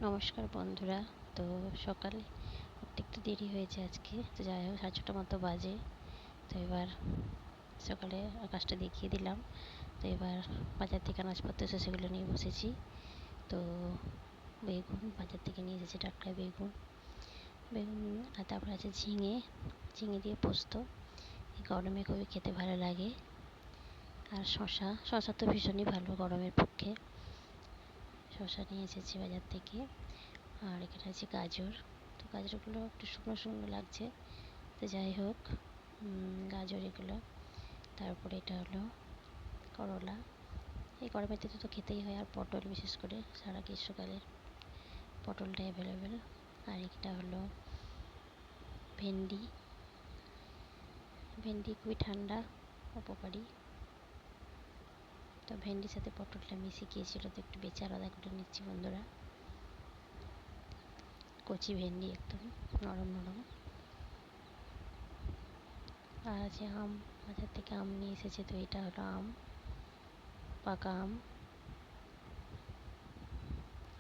নমস্কার বন্ধুরা। তো সকালে উঠতে একটু দেরি হয়েছে আজকে, তো যাই হোক 6:30 মতো বাজে। তো এবার সকালে আকাশটা দেখিয়ে দিলাম। তো এবার বাজার থেকে আনাজপত্র এসে সেগুলো নিয়ে বসেছি। তো বেগুন বাজার থেকে নিয়ে এসেছি, টাটকা বেগুন বেগুন আর তারপর আছে ঝিঙে ঝিঙে দিয়ে পোস্ত। এই গরমে খুবই খেতে ভালো লাগে। আর শশা তো ভীষণই ভালো গরমের পক্ষে। শশা নিয়ে এসেছি বাজার থেকে। আর এখানে আছে গাজর। তো গাজরগুলো একটু শুকনো শুকনো লাগছে, তো যাই হোক গাজর এগুলো। তারপরে এটা হলো করলা। এই গরমের তো খেতেই হয়। আর পটল, বিশেষ করে সারা গ্রীষ্মকালের পটলটা অ্যাভেলেবেল। আর এটা হলো ভেন্ডি। ভেন্ডি খুবই ঠান্ডা, উপকারী। তো ভেন্ডির সাথে পটলটা মিশে গিয়েছিল, তো একটু বেছে আলাদা করে নিচ্ছি বন্ধুরা। কচি ভেন্ডি একদম নরম নরম। আর আছে আম, বাজার থেকে আম নিয়ে এসেছে। তো এটা হলো আম, পাকা আম।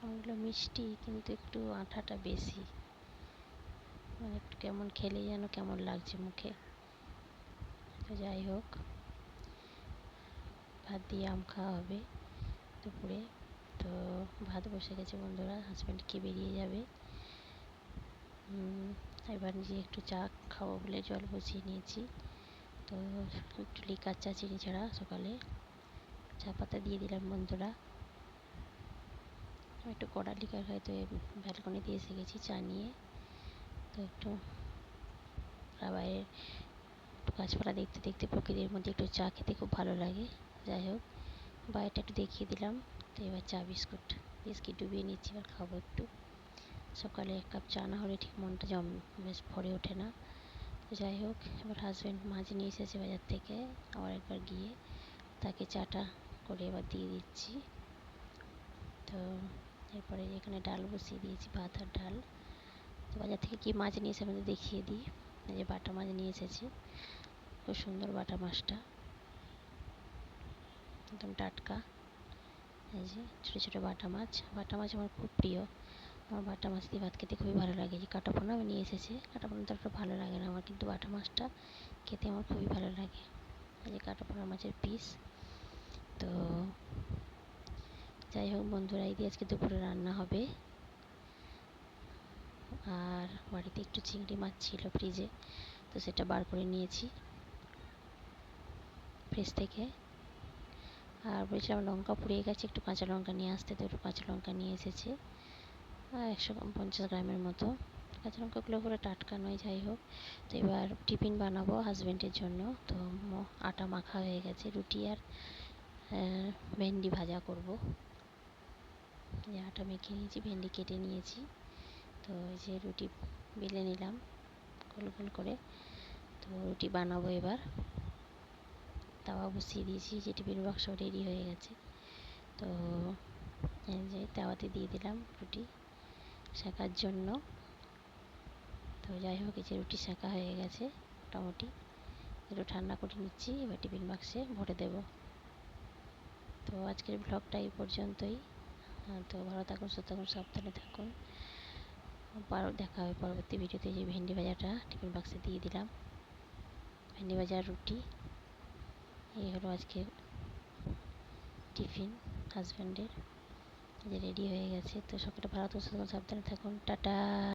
আমগুলো মিষ্টি, কিন্তু একটু আঠাটা বেশি, মানে একটু কেমন খেলে যেন কেমন লাগছে মুখে। তো যাই হোক, ভাত দিয়ে আম খাওয়া হবে দুপুরে। তো ভাত বসে গেছে বন্ধুরা, হাজব্যান্ড খেয়ে বেরিয়ে যাবে। এবার নিজে একটু চা খাবো বলে জল বসিয়ে নিয়েছি। তো একটু লিকার চা, চিনি ছাড়া, সকালে চা পাতা দিয়ে দিলাম বন্ধুরা। আমি একটু কড়া লিকার খাই, তো ব্যালকনিতে এসে গেছি চা নিয়ে। তো একটু বাইরের গাছপালা দেখতে দেখতে, প্রকৃতির মধ্যে একটু চা খেতে খুব ভালো লাগে। যাই হোক, বাইরেটা একটু দেখিয়ে দিলাম। তো এবার চা বিস্কিট ডুবিয়ে নিচ্ছি, এবার খাবো একটু। সকালে এক কাপ চা না হলে ঠিক মনটা বেশ ভরে ওঠে না। তো যাই হোক, এবার হাজব্যান্ড মাছ নিয়ে এসেছে বাজার থেকে। আবার একবার গিয়ে তাকে চাটা করে এবার দিয়ে দিচ্ছি। তো এরপরে এখানে ডাল বসিয়ে দিয়েছি, ভাত আর ডাল। তো বাজার থেকে কী মাছ নিয়ে এসে আমাদের দেখিয়ে দিই। এই যে বাটা মাছ নিয়ে এসেছে, খুব সুন্দর বাটা মাছটা, একদম টাটকা। এই যে ছোটো ছোটো বাটা মাছ আমার খুব প্রিয়। আমার বাটা মাছ দিয়ে ভাত খেতে খুবই ভালো লাগে। যে কাটা পোনা আমি নিয়ে এসেছে, কাটা পোনা তো একটা ভালো লাগে না আমার, কিন্তু বাটা মাছটা খেতে আমার খুবই ভালো লাগে। এই যে কাটা পোনা মাছের পিস। তো যাই হোক বন্ধুরা, এই দিয়ে আজকে দুপুরে রান্না হবে। আর বাড়িতে একটু চিংড়ি মাছ ছিল ফ্রিজে, তো সেটা বার করে নিয়েছি ফ্রিজ থেকে। আর বলছিলাম লঙ্কা পুড়িয়ে গেছে, একটু কাঁচা লঙ্কা নিয়ে আসতে, তো একটু কাঁচা লঙ্কা নিয়ে এসেছে। আর 150 গ্রামের মতো। কাঁচা লঙ্কাগুলো করে টাটকা নয়, যাই হোক। তো এবার টিফিন বানাবো হাজব্যান্ডের জন্য। তো আটা মাখা হয়ে গেছে, রুটি আর ভেন্ডি ভাজা করব। যে আটা মেখে নিয়েছি, ভেন্ডি কেটে নিয়েছি। তো এই যে রুটি বেলে নিলাম গোল গোল করে। তো রুটি বানাবো এবার। তাওয়া বসিয়ে দিয়েছি, যে টিফিন বাক্স রেডি হয়ে গেছে। তো এই যে তাওয়াতে দিয়ে দিলাম রুটি সেঁকার জন্য। তো যাই হোক, এই যে রুটি সেঁকা হয়ে গেছে মোটামুটি। একটু ঠান্ডা করে নিচ্ছি, এবার টিফিন বাক্সে ভরে দেব। তো আজকের ব্লগটা এই পর্যন্তই। তো ভালো থাকুন, সুস্থ থাকুন, সাবধানে থাকুন। দেখা হবে পরবর্তী ভিডিওতে। যে ভেন্ডি ভাজাটা টিফিন বাক্সে দিয়ে দিলাম, ভেন্ডি ভাজা রুটি। এই হলো আজকে টিফিন হাজব্যান্ডের, যে রেডি হয়ে গেছে। তো সকলে ভালো থাকুন, সাবধানে থাকুন, টাটা।